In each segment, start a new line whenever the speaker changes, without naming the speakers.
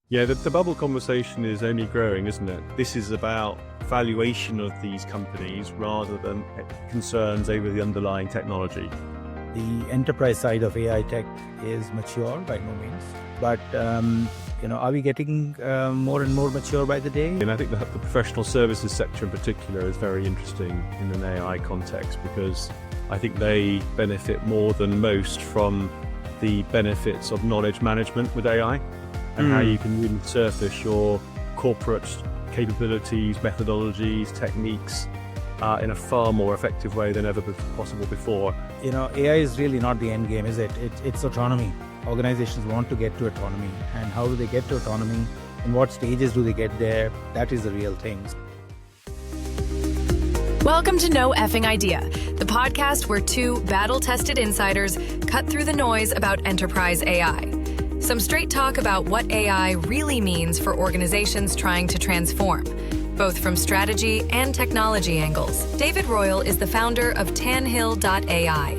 Yeah, the bubble conversation is only growing, isn't it? This is about valuation of these companies rather than concerns over the underlying technology.
The enterprise side of AI tech is mature by no means, but are we getting more and more mature by the day?
And I think the professional services sector in particular is very interesting in an AI context because I think they benefit more than most from the benefits of knowledge management with AI and how you can really surface your corporate capabilities, methodologies, techniques in a far more effective way than ever possible before.
AI is really not the end game, is it? It's autonomy. Organizations want to get to autonomy. And how do they get to autonomy? In what stages do they get there? That is the real thing.
Welcome to No Effing Idea, the podcast where two battle-tested insiders cut through the noise about enterprise AI. Some straight talk about what AI really means for organizations trying to transform, both from strategy and technology angles. David Royal is the founder of Tanhill.ai,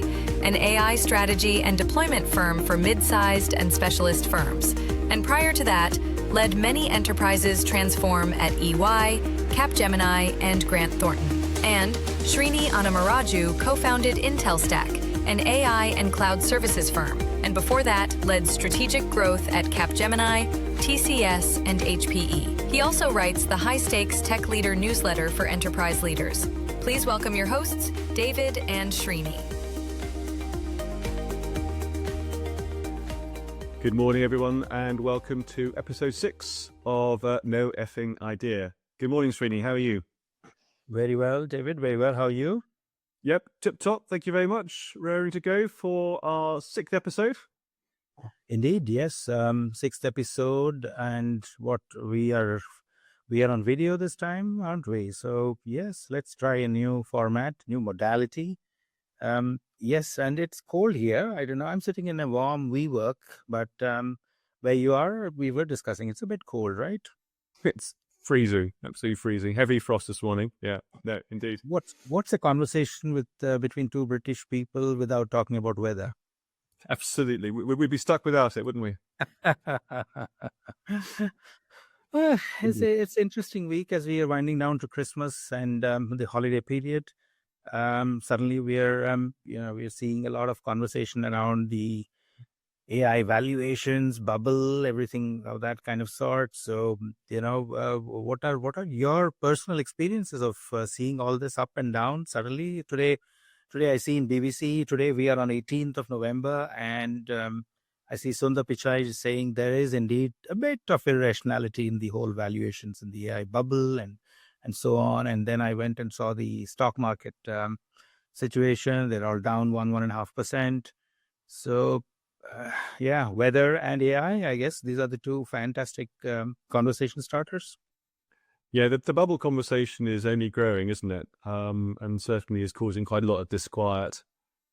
an AI strategy and deployment firm for mid-sized and specialist firms. And prior to that, led many enterprises transform at EY, Capgemini, and Grant Thornton. And Srini Anamaraju co-founded IntelStack, an AI and cloud services firm. And before that, led strategic growth at Capgemini, TCS, and HPE. He also writes the High Stakes Tech Leader newsletter for enterprise leaders. Please welcome your hosts, David and Srini.
Good morning, everyone, and welcome to episode 6 of No Effing Idea. Good morning, Srini. How are you?
Very well, David. Very well. How are you?
Yep, tip top. Thank you very much. Raring to go for our 6th episode.
Indeed, yes. 6th episode, and what we are on video this time, aren't we? So yes, let's try a new format, new modality. Yes, and it's cold here. I don't know. I'm sitting in a warm WeWork, but where you are, we were discussing it's a bit cold, right?
It's freezing, absolutely freezing. Heavy frost this morning. Yeah, no, indeed.
What's a conversation with between two British people without talking about weather?
Absolutely. We'd be stuck without it, wouldn't we?
Well, it's an interesting week as we are winding down to Christmas and the holiday period. Suddenly we are seeing a lot of conversation around the AI valuations, bubble, everything of that kind of sort. So, what are your personal experiences of seeing all this up and down suddenly? Today I see in BBC, today we are on 18th of November, and I see Sundar Pichai saying there is indeed a bit of irrationality in the whole valuations in the AI bubble and so on. And then I went and saw the stock market situation. They're all down 1.5%. So, weather and AI, I guess these are the two fantastic conversation starters.
Yeah, the bubble conversation is only growing, isn't it? And certainly is causing quite a lot of disquiet.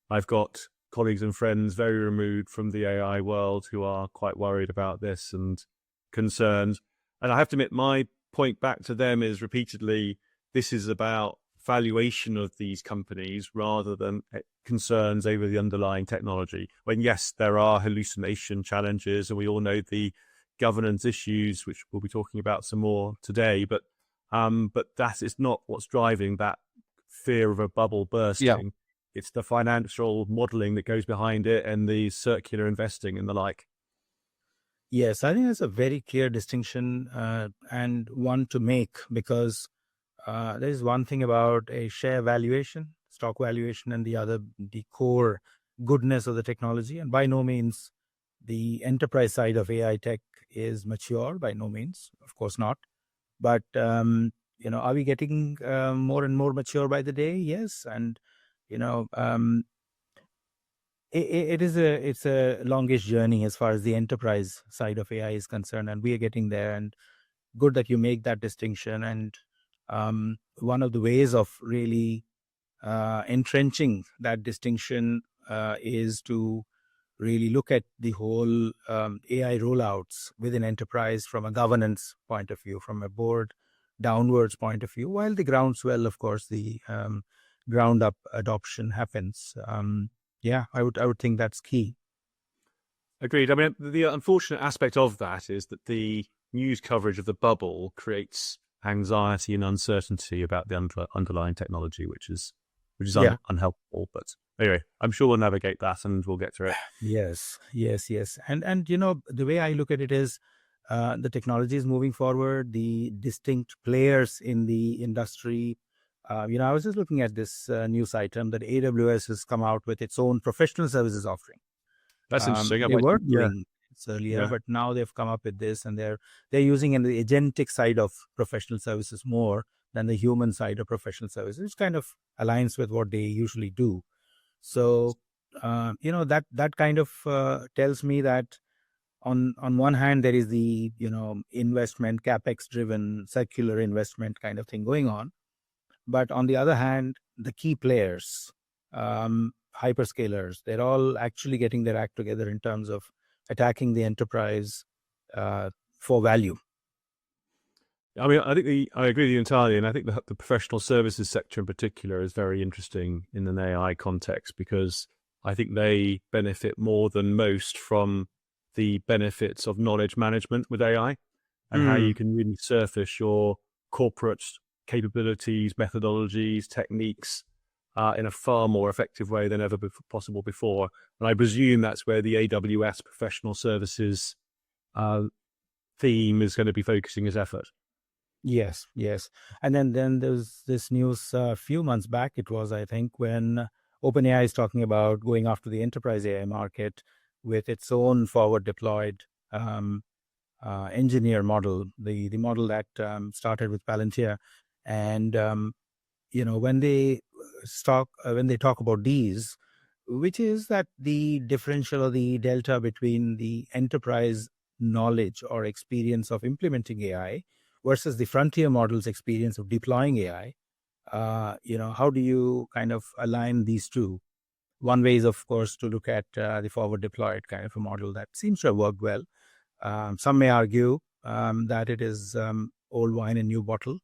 I've got colleagues and friends very removed from the AI world who are quite worried about this and concerned. And I have to admit, my point back to them is repeatedly, this is about valuation of these companies rather than concerns over the underlying technology. When yes, there are hallucination challenges, and we all know the governance issues, which we'll be talking about some more today. But that is not what's driving that fear of a bubble bursting.
Yeah.
It's the financial modeling that goes behind it and the circular investing and the like.
Yes, I think that's a very clear distinction and one to make, because there is one thing about a share valuation, stock valuation, and the other, the core goodness of the technology. And by no means the enterprise side of AI tech is mature, by no means, of course not. But, are we getting more and more mature by the day? Yes. And, it's a longish journey as far as the enterprise side of AI is concerned, and we are getting there. And good that you make that distinction. And one of the ways of really entrenching that distinction is to really look at the whole AI rollouts within enterprise from a governance point of view, from a board downwards point of view, while the groundswell, of course, the ground up adoption happens. I would think that's key.
Agreed. I mean, the unfortunate aspect of that is that the news coverage of the bubble creates anxiety and uncertainty about the underlying technology, which is unhelpful. But anyway, I'm sure we'll navigate that and we'll get through it.
Yes. And the way I look at it is the technology is moving forward, the distinct players in the industry. I was just looking at this news item that AWS has come out with its own professional services offering.
That's interesting.
They were doing this earlier, but now they've come up with this, and they're using the agentic side of professional services more than the human side of professional services, which kind of aligns with what they usually do. So, that kind of tells me that on one hand, there is the, investment, CapEx driven, circular investment kind of thing going on. But on the other hand, the key players, hyperscalers, they're all actually getting their act together in terms of attacking the enterprise for value.
I mean, I agree with you entirely, and I think the professional services sector in particular is very interesting in an AI context because I think they benefit more than most from the benefits of knowledge management with AI and how you can really surface your corporate capabilities, methodologies, techniques in a far more effective way than ever possible before. And I presume that's where the AWS professional services theme is going to be focusing its effort.
Yes. And then there's this news a few months back, it was, I think, when OpenAI is talking about going after the enterprise AI market with its own forward deployed engineer model, the model that started with Palantir. And, when they talk about these, which is that the differential or the delta between the enterprise knowledge or experience of implementing AI versus the frontier model's experience of deploying AI, how do you kind of align these two? One way is, of course, to look at the forward deployed kind of a model that seems to have worked well. Some may argue that it is old wine in new bottle,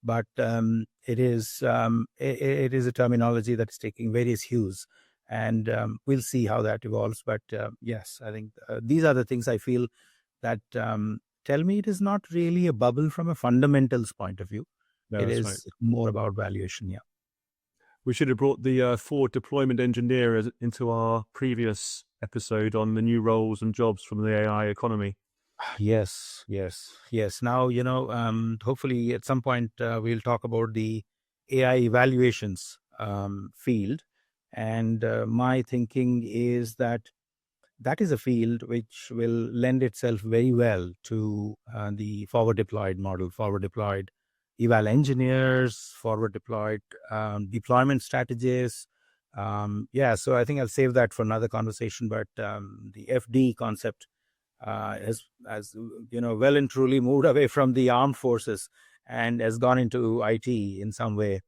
but it is a terminology that is taking various hues, and we'll see how that evolves. But yes, I think these are the things I feel that tell me it is not really a bubble from a fundamentals point of view.
No,
it is
right.
more about valuation. Yeah.
We should have brought the forward deployment engineer into our previous episode on the new roles and jobs from the AI economy.
Yes. Now, hopefully at some point we'll talk about the AI evaluations field. And my thinking is that is a field which will lend itself very well to the forward deployed model, forward deployed eval engineers, forward deployed deployment strategists. So I think I'll save that for another conversation. But the FD concept has well and truly moved away from the armed forces and has gone into IT in some way.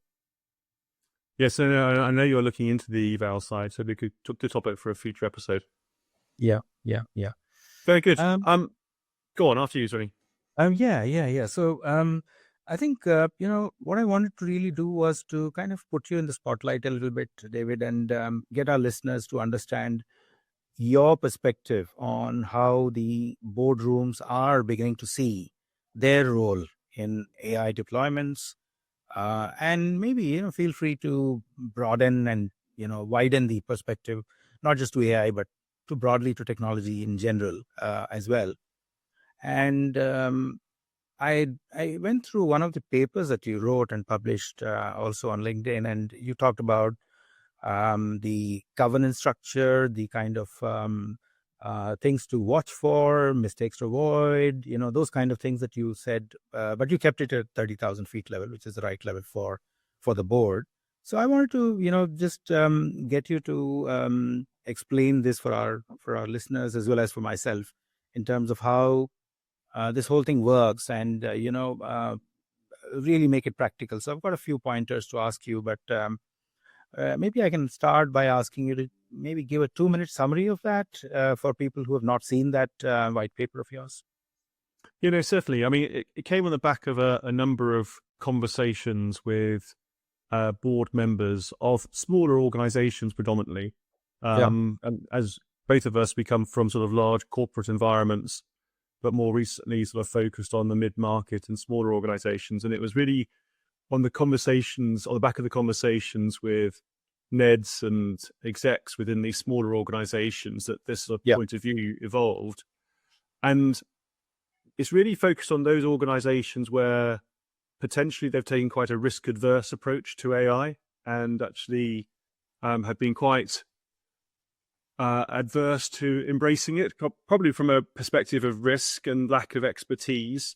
Yes, and I know you're looking into the eval side, so we could talk the topic for a future episode.
Yeah.
Very good. Go on, after you, sorry.
Yeah. So I think what I wanted to really do was to kind of put you in the spotlight a little bit, David, and get our listeners to understand your perspective on how the boardrooms are beginning to see their role in AI deployments, and maybe feel free to broaden and widen the perspective, not just to AI but to broadly to technology in general as well. And I went through one of the papers that you wrote and published also on LinkedIn, and you talked about the governance structure, the kind of things to watch for, mistakes to avoid, those kind of things that you said, but you kept it at 30,000 feet level, which is the right level for the board. So I wanted to, just get you to explain this for our listeners as well as for myself in terms of how this whole thing works and, really make it practical. So I've got a few pointers to ask you, but maybe I can start by asking you to maybe give a 2-minute summary of that for people who have not seen that white paper of yours.
Certainly. I mean, it came on the back of a number of conversations with board members of smaller organizations predominantly. And as both of us, we come from sort of large corporate environments, but more recently sort of focused on the mid-market and smaller organizations. And it was really on the back of the conversations with NEDs and execs within these smaller organizations that this sort of point of view evolved. And it's really focused on those organizations where potentially they've taken quite a risk-adverse approach to AI and actually have been quite adverse to embracing it, probably from a perspective of risk and lack of expertise.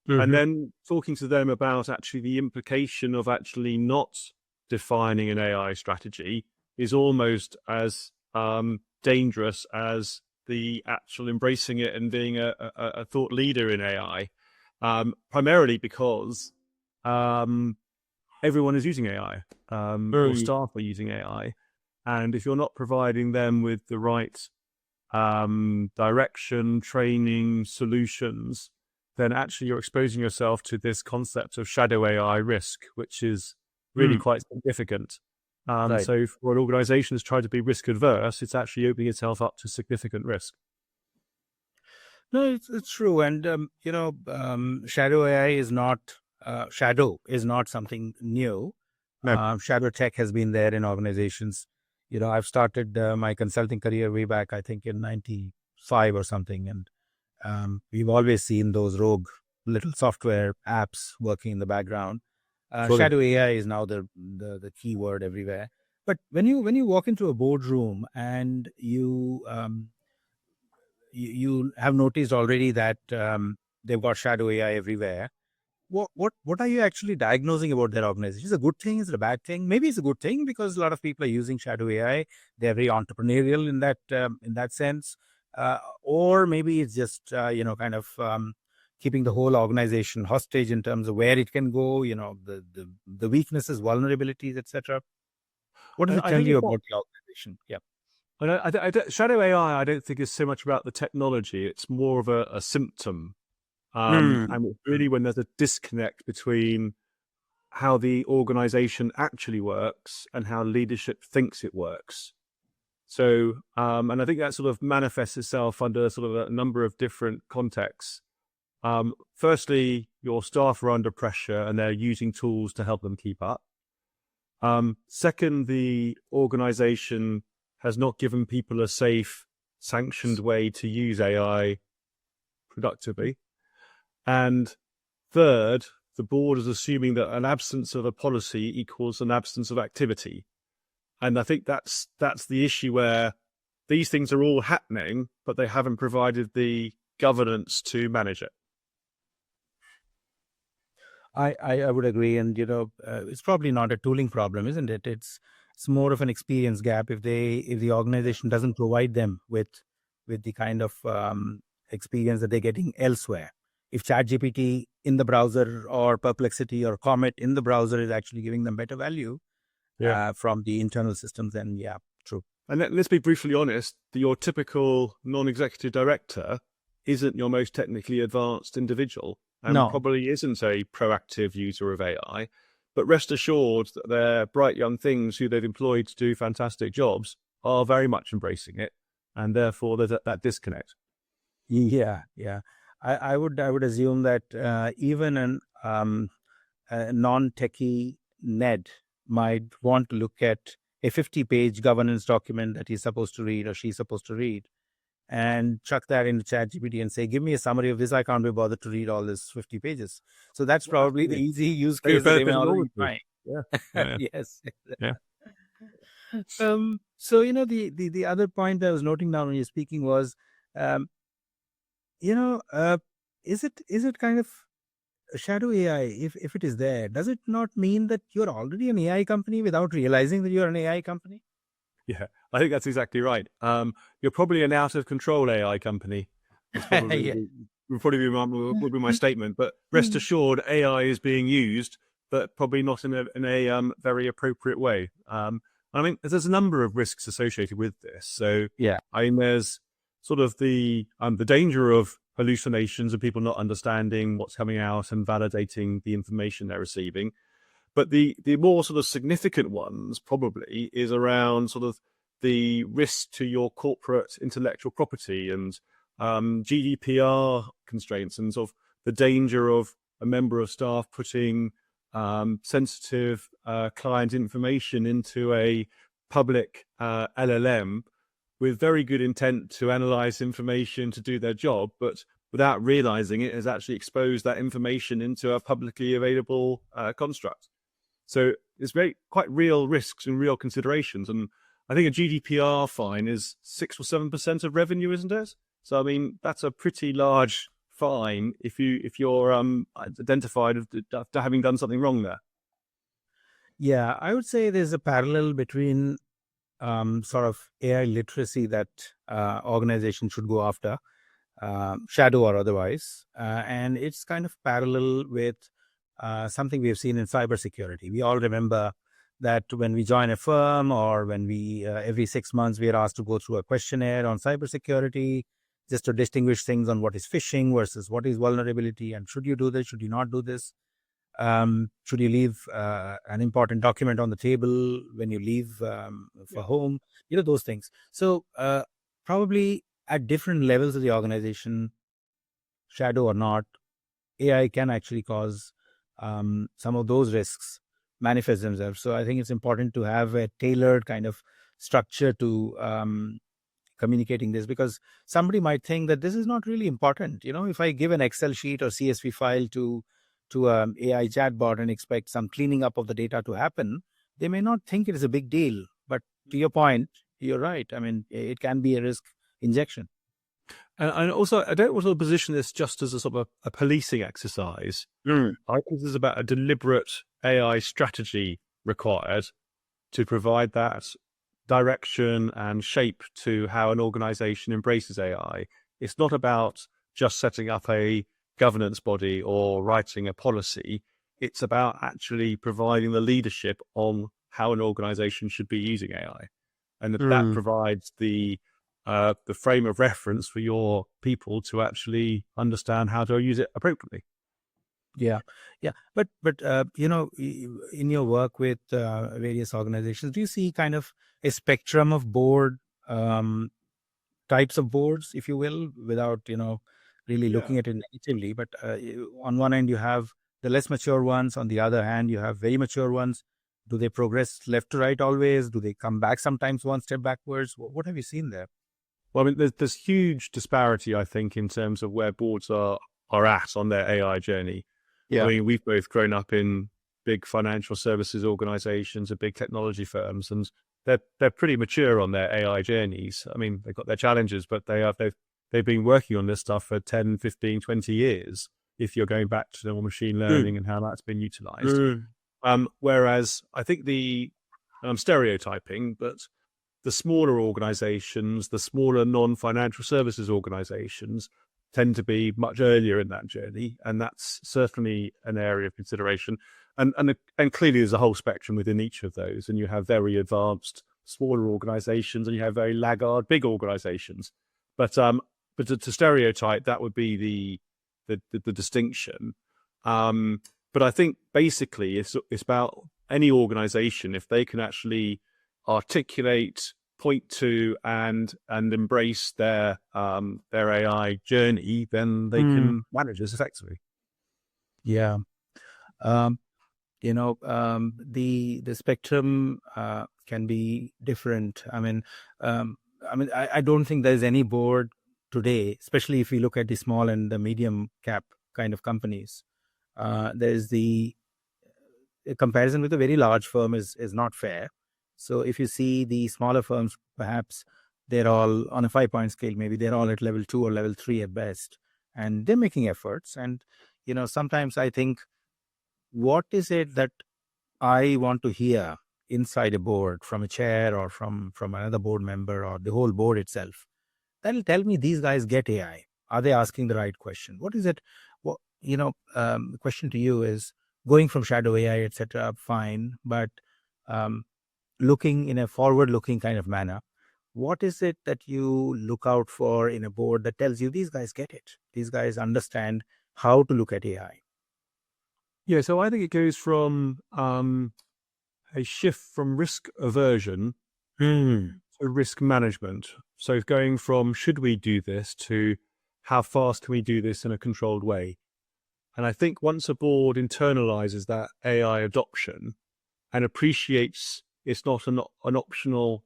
And then talking to them about actually the implication of actually not defining an AI strategy is almost as dangerous as the actual embracing it and being a thought leader in AI, primarily because everyone is using AI, or staff are using AI. And if you're not providing them with the right direction, training, solutions, then actually you're exposing yourself to this concept of shadow AI risk, which is really quite significant. So for an organization that's tried to be risk adverse, it's actually opening itself up to significant risk.
No, it's true. And, shadow AI is not something new.
No.
Shadow tech has been there in organizations. I've started my consulting career way back, I think in 95 or something. And we've always seen those rogue little software apps working in the background. Shadow AI is now the key word everywhere. But when you walk into a boardroom and you have noticed already that they've got shadow AI everywhere, what are you actually diagnosing about their organization? Is it a good thing? Is it a bad thing? Maybe it's a good thing because a lot of people are using shadow AI. They're very entrepreneurial in that sense. Or maybe it's just kind of keeping the whole organization hostage in terms of where it can go, the weaknesses, vulnerabilities, etc. What does it tell you about the organization? Yeah.
Shadow AI, I don't think is so much about the technology. It's more of a symptom. And it's really when there's a disconnect between how the organization actually works and how leadership thinks it works. So, and I think that sort of manifests itself under sort of a number of different contexts. Firstly, your staff are under pressure and they're using tools to help them keep up. Second, the organization has not given people a safe, sanctioned way to use AI productively. And third, the board is assuming that an absence of a policy equals an absence of activity. And I think that's the issue where these things are all happening, but they haven't provided the governance to manage it.
I would agree. And, it's probably not a tooling problem, isn't it? It's more of an experience gap. If the organization doesn't provide them with the kind of experience that they're getting elsewhere. If ChatGPT in the browser or Perplexity or Comet in the browser is actually giving them better value from the internal systems, then true.
And let's be briefly honest, your typical non-executive director isn't your most technically advanced individual and probably isn't a proactive user of AI. But rest assured that their bright young things who they've employed to do fantastic jobs are very much embracing it. And therefore, there's that disconnect.
Yeah. I would assume that even a non-techie NED might want to look at a 50-page governance document that he's supposed to read or she's supposed to read and chuck that into ChatGPT and say, give me a summary of this. I can't be bothered to read all this 50 pages. So that's probably the easy use case that they may already find.
Yeah.
Yes.
Yeah.
So, the other point I was noting down when you're speaking was, is it kind of a shadow AI? If it is there, does it not mean that you're already an AI company without realizing that you're an AI company?
Yeah, I think that's exactly right. You're probably an out of control AI company. Would be my statement. But rest assured, AI is being used, but probably not in a very appropriate way. I mean, there's a number of risks associated with this. So I mean, there's sort of the danger of hallucinations and people not understanding what's coming out and validating the information they're receiving. But the more sort of significant ones probably is around sort of the risk to your corporate intellectual property and GDPR constraints and sort of the danger of a member of staff putting sensitive client information into a public LLM with very good intent to analyze information to do their job, but without realizing it has actually exposed that information into a publicly available construct. So it's quite real risks and real considerations. And I think a GDPR fine is 6 or 7% of revenue, isn't it? So I mean, that's a pretty large fine if you're identified after having done something wrong there.
Yeah, I would say there's a parallel between sort of AI literacy that organizations should go after, shadow or otherwise, and it's kind of parallel with something we have seen in cybersecurity. We all remember that when we join a firm or when we every 6 months we are asked to go through a questionnaire on cybersecurity just to distinguish things on what is phishing versus what is vulnerability, and should you do this, should you not do this, should you leave an important document on the table when you leave for home, those things. So probably at different levels of the organization, shadow or not, AI can actually cause some of those risks manifest themselves. So I think it's important to have a tailored kind of structure to communicating this, because somebody might think that this is not really important. If I give an Excel sheet or CSV file to AI chatbot and expect some cleaning up of the data to happen, they may not think it is a big deal. But to your point, you're right. I mean, it can be a risk injection.
And also, I don't want to position this just as a sort of a policing exercise. I think this is about a deliberate AI strategy required to provide that direction and shape to how an organization embraces AI. It's not about just setting up a governance body or writing a policy. It's about actually providing the leadership on how an organization should be using AI. And that provides the frame of reference for your people to actually understand how to use it appropriately.
Yeah. But in your work with various organizations, do you see kind of a spectrum of board types of boards, if you will, without really looking at it negatively? But on one end, you have the less mature ones. On the other hand, you have very mature ones. Do they progress left to right always? Do they come back sometimes one step backwards? What have you seen there?
Well, I mean, there's huge disparity, I think, in terms of where boards are at on their AI journey. Yeah. I mean, we've both grown up in big financial services organizations and big technology firms, and they're pretty mature on their AI journeys. I mean, they've got their challenges, but they've been working on this stuff for 10, 15, 20 years, if you're going back to the machine learning and how that's been utilized. Whereas I think I'm stereotyping, but the smaller organizations, the smaller non-financial services organizations tend to be much earlier in that journey. And that's certainly an area of consideration. And clearly there's a whole spectrum within each of those. And you have very advanced smaller organizations and you have very laggard big organizations. But to stereotype, that would be the distinction. But I think basically it's about any organization, if they can actually articulate, point to, and embrace their AI journey, then they can manage this effectively.
Yeah. The spectrum can be different. I don't think there's any board today, especially if we look at the small and the medium cap kind of companies. There's the comparison with a very large firm is not fair. So if you see the smaller firms, perhaps they're all on a 5-point scale, maybe they're all at level 2 or level 3 at best, and they're making efforts. And, sometimes I think, what is it that I want to hear inside a board from a chair or from another board member or the whole board itself? That'll tell me these guys get AI. Are they asking the right question? What is it? The question to you is, going from shadow AI, etc., fine, but looking in a forward-looking kind of manner, what is it that you look out for in a board that tells you these guys get it? These guys understand how to look at AI.
Yeah, so I think it goes from a shift from risk aversion to to risk management. So going from should we do this to how fast can we do this in a controlled way? And I think once a board internalizes that AI adoption and appreciates it's not an optional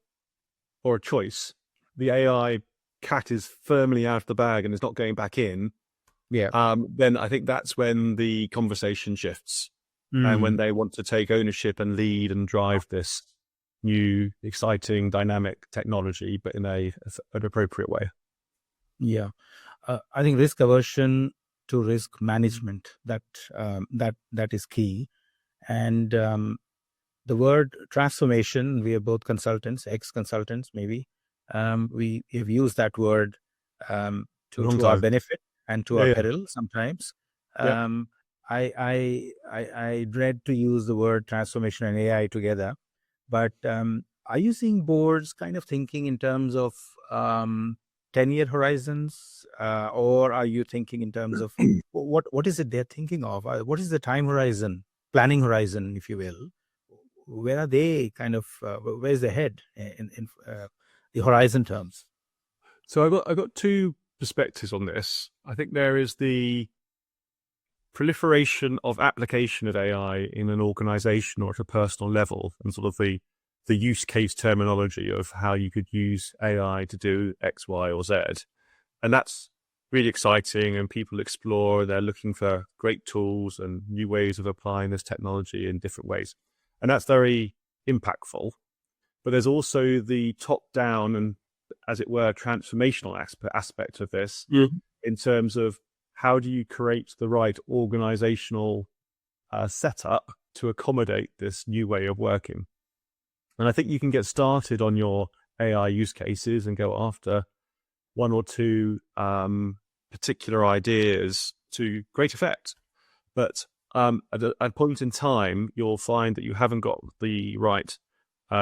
or a choice, the AI cat is firmly out of the bag and is not going back in, then I think that's when the conversation shifts and when they want to take ownership and lead and drive this new, exciting, dynamic technology, but in an appropriate way.
Yeah. I think risk aversion to risk management, that is key. And the word transformation, we are both consultants, ex-consultants maybe. We have used that word to our benefit and to our peril sometimes. I dread to use the word transformation and AI together, but are you seeing boards kind of thinking in terms of 10-year horizons, or are you thinking in terms of what is it they're thinking of? What is the time horizon, planning horizon, if you will? Where are they kind of, where's the head in the horizon terms?
So I've got two perspectives on this. I think there is the proliferation of application of AI in an organization or at a personal level, and sort of the use case terminology of how you could use AI to do X, Y, or Z. And that's really exciting, and people explore, they're looking for great tools and new ways of applying this technology in different ways. And that's very impactful. But there's also the top-down and, as it were, transformational aspect of this in terms of how do you create the right organizational setup to accommodate this new way of working. And I think you can get started on your AI use cases and go after one or two particular ideas to great effect. But at a point in time, you'll find that you haven't got the right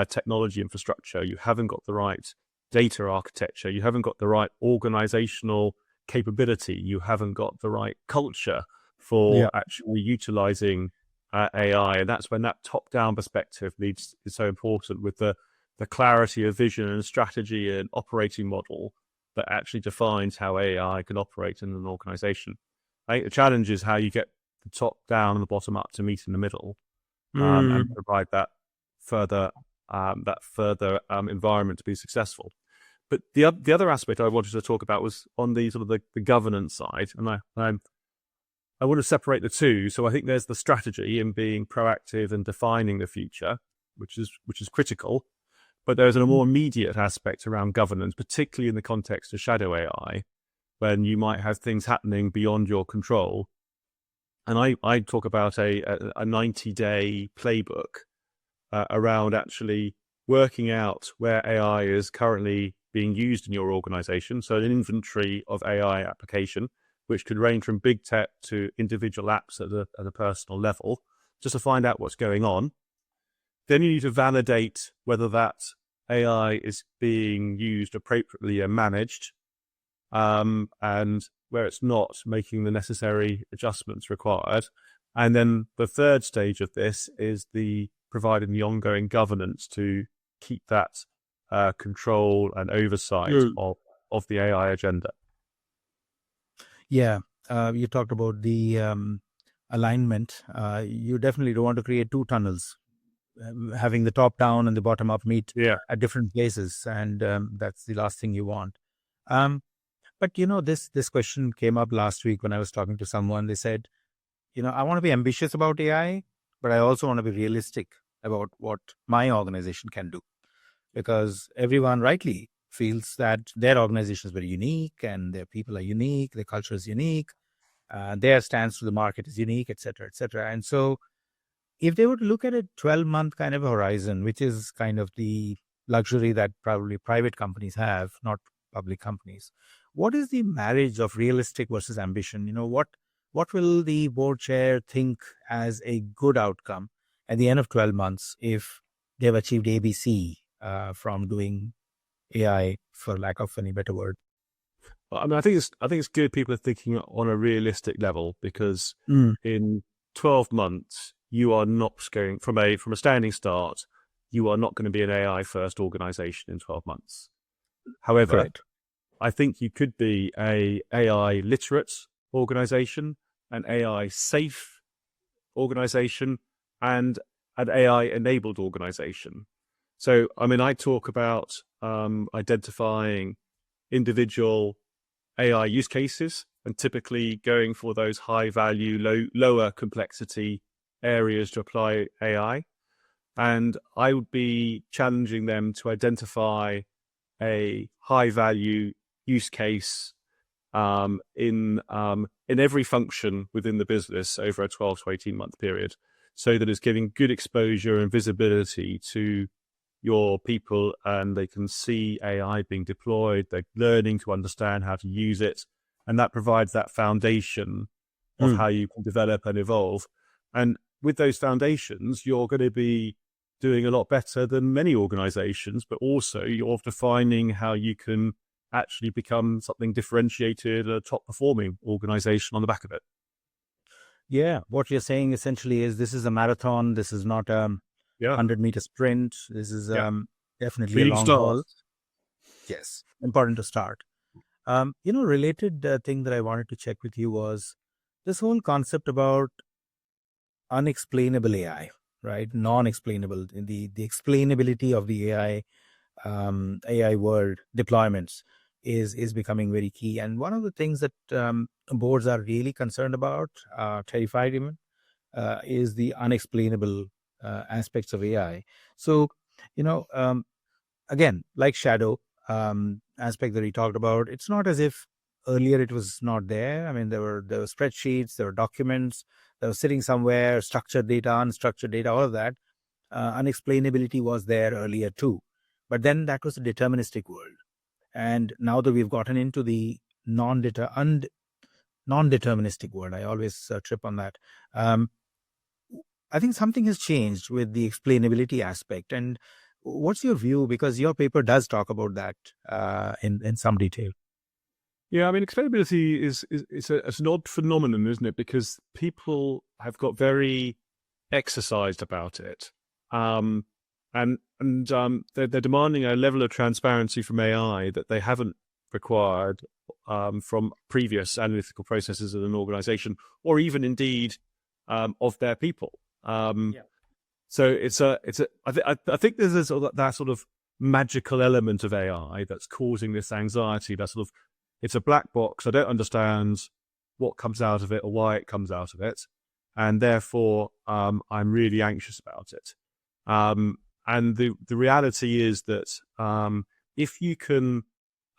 technology infrastructure, you haven't got the right data architecture, you haven't got the right organizational capability, you haven't got the right culture for actually utilizing AI. And that's when that top-down perspective is so important, with the clarity of vision and strategy and operating model that actually defines how AI can operate in an organization. I think the challenge is how you get the top down and the bottom up to meet in the middle, and provide that further environment to be successful. But the other aspect I wanted to talk about was on the sort of the governance side, and I want to separate the two. So I think there's the strategy in being proactive and defining the future, which is critical. But there's a more immediate aspect around governance, particularly in the context of shadow AI, when you might have things happening beyond your control. And I talk about a 90-day playbook around actually working out where AI is currently being used in your organization. So an inventory of AI application, which could range from big tech to individual apps at a personal level, just to find out what's going on. Then you need to validate whether that AI is being used appropriately and managed, and where it's not, making the necessary adjustments required. And then the third stage of this is providing the ongoing governance to keep that control and oversight of the AI agenda.
Yeah, you talked about the alignment. You definitely don't want to create two tunnels, having the top down and the bottom up meet at different places, and that's the last thing you want. But this question came up last week when I was talking to someone. They said, I want to be ambitious about AI, but I also want to be realistic about what my organization can do, because everyone rightly feels that their organization is very unique and their people are unique, their culture is unique, their stance to the market is unique, et cetera, et cetera. And so if they would look at a 12-month kind of horizon, which is kind of the luxury that probably private companies have, not public companies, what is the marriage of realistic versus ambition? What will the board chair think as a good outcome at the end of 12 months if they've achieved ABC from doing AI, for lack of any better word?
Well, I mean, I think it's good people are thinking on a realistic level, because in 12 months you are not going from a standing start. you are not going to be an AI first organization in 12 months. However,
Correct.
I think you could be a AI literate organization, an AI safe organization, and an AI enabled organization. So, I mean, I talk about identifying individual AI use cases and typically going for those high value, lower complexity areas to apply AI. And I would be challenging them to identify a high value use case in every function within the business over a 12 to 18 month period, so that it's giving good exposure and visibility to your people, and they can see AI being deployed. They're learning to understand how to use it, and that provides that foundation of how you can develop and evolve. And with those foundations, you're going to be doing a lot better than many organizations, but also you're defining how you can actually become something differentiated, a top performing organization on the back of it.
Yeah, what you're saying essentially is this is a marathon. This is not a 100-meter sprint. This is definitely a long haul. Yes, important to start. Related thing that I wanted to check with you was this whole concept about unexplainable AI, right? Non-explainable, the explainability of the AI world deployments is becoming very key. And one of the things that boards are really concerned about, terrified even, is the unexplainable aspects of AI. So, again, like shadow aspect that we talked about, it's not as if earlier it was not there. I mean, there were spreadsheets, there were documents, they were sitting somewhere, structured data, unstructured data, all of that. Unexplainability was there earlier too. But then that was a deterministic world. And now that we've gotten into the non-deterministic world, I always trip on that. I think something has changed with the explainability aspect. And what's your view? Because your paper does talk about that in some detail.
Yeah, I mean, explainability is an odd phenomenon, isn't it? Because people have got very exercised about it. And they're demanding a level of transparency from AI that they haven't required from previous analytical processes in an organization, or even indeed of their people. So I think there's that sort of magical element of AI that's causing this anxiety. That sort of, it's a black box. I don't understand what comes out of it or why it comes out of it, and therefore I'm really anxious about it. And the reality is that if you can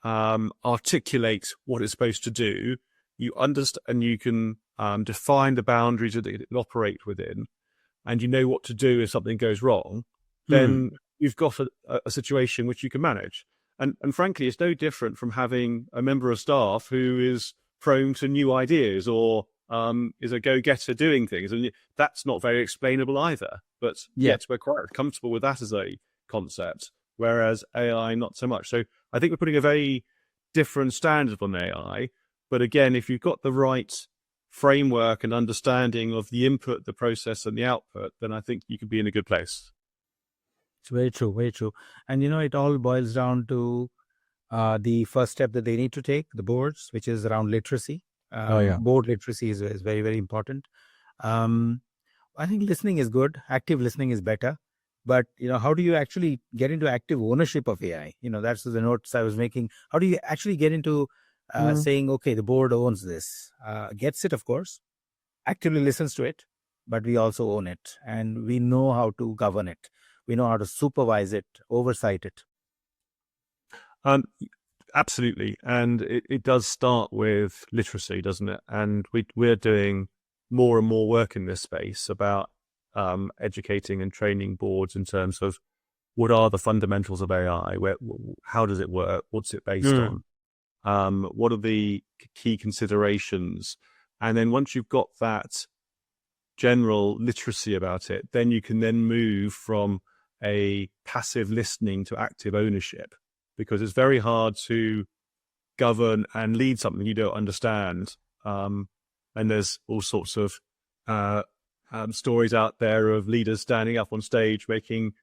articulate what it's supposed to do, you understand, and you can define the boundaries that it operate within, and you know what to do if something goes wrong, then you've got a situation which you can manage. And frankly, it's no different from having a member of staff who is prone to new ideas or is a go-getter doing things. And that's not very explainable either. But yet we're quite comfortable with that as a concept, whereas AI, not so much. So I think we're putting a very different standard on AI. But again, if you've got the right framework and understanding of the input, the process, and the output, then I think you could be in a good place.
It's very true, very true. And, it all boils down to the first step that they need to take, the boards, which is around literacy. Board literacy is very, very important. I think listening is good. Active listening is better. But, how do you actually get into active ownership of AI? That's the notes I was making. How do you actually get into saying, okay, the board owns this, gets it, of course, actively listens to it, but we also own it, and we know how to govern it. We know how to supervise it, oversight it.
Absolutely. And it does start with literacy, doesn't it? And we're doing more and more work in this space about educating and training boards in terms of what are the fundamentals of AI, how does it work, what's it based on, what are the key considerations. And then once you've got that general literacy about it, then you can then move from a passive listening to active ownership, because it's very hard to govern and lead something you don't understand. And there's all sorts of stories out there of leaders standing up on stage making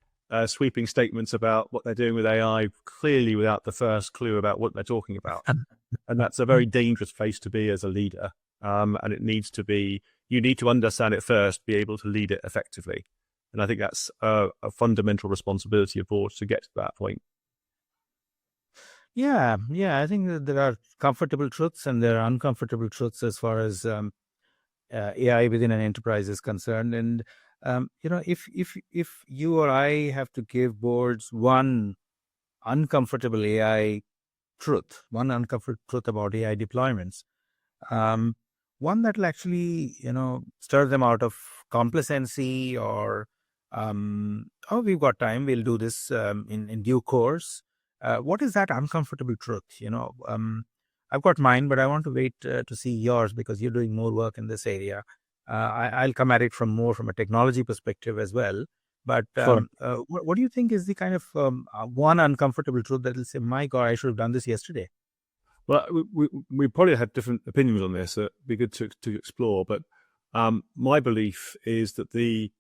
sweeping statements about what they're doing with AI, clearly without the first clue about what they're talking about. And that's a very dangerous place to be as a leader. And it needs to be, you need to understand it first, be able to lead it effectively. And I think that's a fundamental responsibility of boards to get to that point.
Yeah. I think that there are comfortable truths and there are uncomfortable truths as far as AI within an enterprise is concerned. And if you or I have to give boards one uncomfortable AI truth, one uncomfortable truth about AI deployments, one that will actually stir them out of complacency or we've got time, we'll do this in due course. What is that uncomfortable truth? I've got mine, but I want to wait to see yours because you're doing more work in this area. I'll come at it from a technology perspective as well. But what do you think is the kind of one uncomfortable truth that will say, my God, I should have done this yesterday?
Well, we probably have different opinions on this. It'd be good to explore. But my belief is that the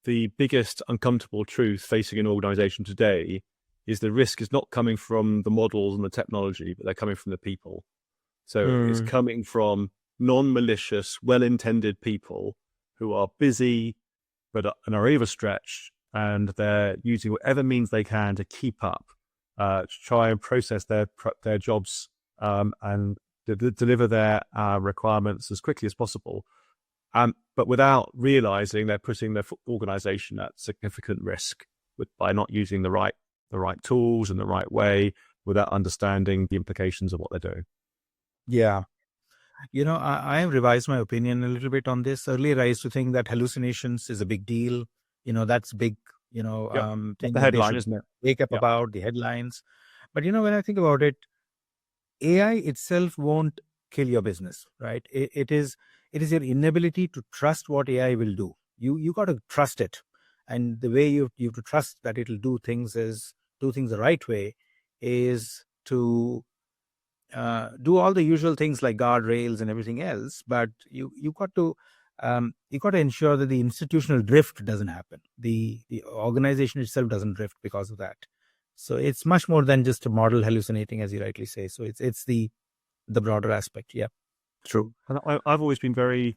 biggest uncomfortable truth facing an organization today is the risk is not coming from the models and the technology, but they're coming from the people. So it's coming from non-malicious, well-intended people who are busy and are overstretched, and they're using whatever means they can to keep up, to try and process their jobs and deliver their requirements as quickly as possible. But without realizing they're putting their organization at significant risk by not using the right tools in the right way, without understanding the implications of what they're doing.
Yeah. I have revised my opinion a little bit on this. Earlier, I used to think that hallucinations is a big deal. That's big, thing
the headline, isn't it?
Wake up about the headlines. But, when I think about it, AI itself won't kill your business, right? It is your inability to trust what AI will do. You got to trust it. And the way you have to trust that it'll do things the right way is to do all the usual things like guardrails and everything else. But you got to ensure that the institutional drift doesn't happen. The organization itself doesn't drift because of that. So it's much more than just a model hallucinating, as you rightly say. So it's the broader aspect. Yeah.
True. And I've always been very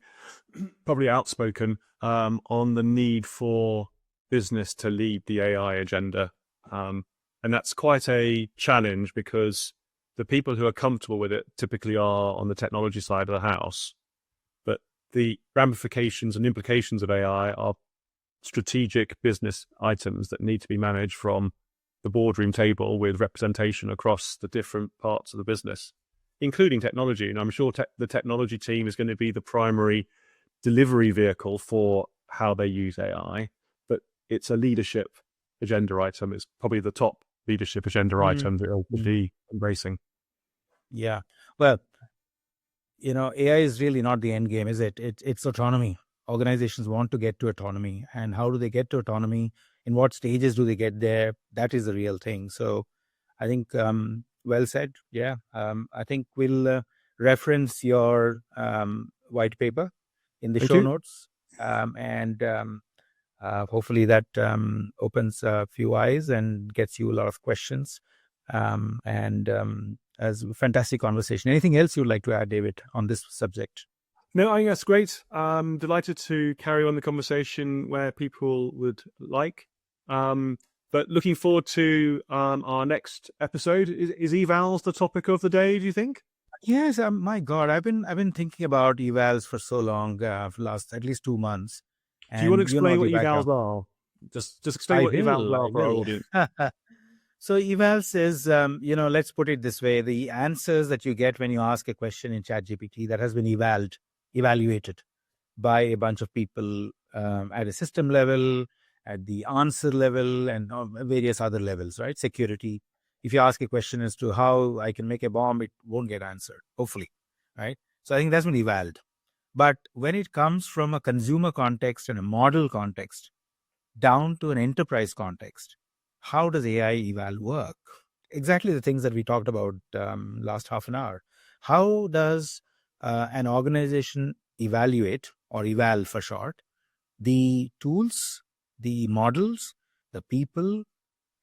probably outspoken on the need for business to lead the AI agenda. And that's quite a challenge because the people who are comfortable with it typically are on the technology side of the house. But the ramifications and implications of AI are strategic business items that need to be managed from the boardroom table with representation across the different parts of the business, including technology. And I'm sure the technology team is going to be the primary delivery vehicle for how they use AI, but it's a leadership agenda item. It's probably the top leadership agenda item that they'll be embracing.
Yeah. Well, AI is really not the end game, is it? It's autonomy. Organizations want to get to autonomy. And how do they get to autonomy? In what stages do they get there? That is the real thing. So I think, well said. Yeah. I think we'll reference your white paper in the show notes. And hopefully that opens a few eyes and gets you a lot of questions. As a fantastic conversation. Anything else you'd like to add, David, on this subject?
No, I think that's great. I'm delighted to carry on the conversation where people would like. But looking forward to our next episode. Is evals the topic of the day, do you think?
Yes, my God, I've been thinking about evals for so long, for last at least 2 months.
Do you want to explain what evals are? Just explain what evals are for our audience.
So eval says, let's put it this way. The answers that you get when you ask a question in ChatGPT that has been evaluated by a bunch of people at a system level, at the answer level, and various other levels, right? Security. If you ask a question as to how I can make a bomb, it won't get answered, hopefully, right? So I think that's been evaled. But when it comes from a consumer context and a model context down to an enterprise context, how does AI eval work? Exactly the things that we talked about last half an hour. How does an organization evaluate, or eval for short, the tools, the models, the people,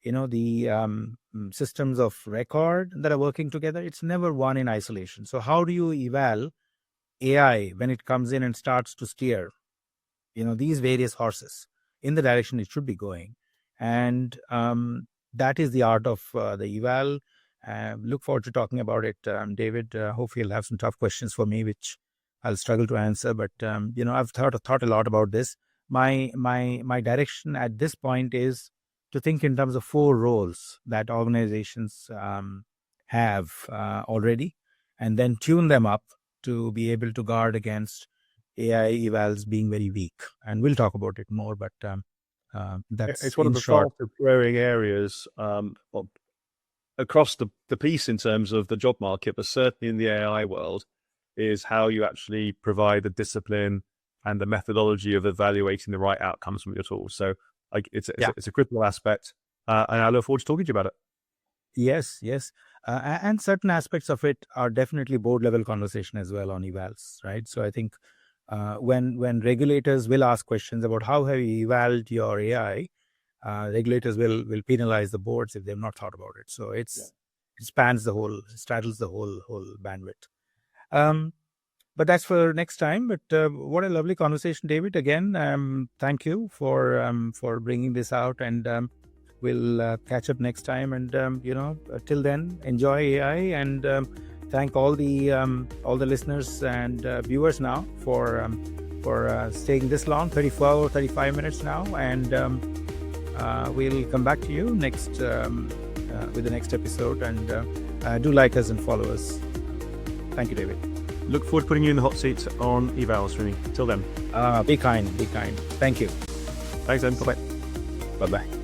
the systems of record that are working together. It's never one in isolation. So how do you eval AI when it comes in and starts to steer, these various horses in the direction it should be going? And that is the art of the eval. Look forward to talking about it, David. Hopefully you'll have some tough questions for me, which I'll struggle to answer. But, I've thought a lot about this. My direction at this point is to think in terms of 4 roles that organizations have already, and then tune them up to be able to guard against AI evals being very weak. And we'll talk about it more, but that's
it's one of the
short.
fastest growing areas across the piece in terms of the job market, but certainly in the AI world, is how you actually provide the discipline and the methodology of evaluating the right outcomes from your tools. So it's a critical aspect, and I look forward to talking to you about it.
Yes. And certain aspects of it are definitely board level conversation as well on evals, right? So I think when regulators will ask questions about how have you evaluated your AI, regulators will penalize the boards if they've not thought about it. So it straddles the whole bandwidth. But that's for next time. But what a lovely conversation, David. Again, thank you for bringing this out, and we'll catch up next time. And till then, enjoy AI, and thank all the listeners and viewers now for staying this long, 34 or 35 minutes now. And we'll come back to you next with the next episode. And do like us and follow us. Thank you, David.
Look forward to putting you in the hot seat on evals, Srini. Till then.
Be kind. Thank you.
Thanks, then. Bye-bye.
Bye-bye.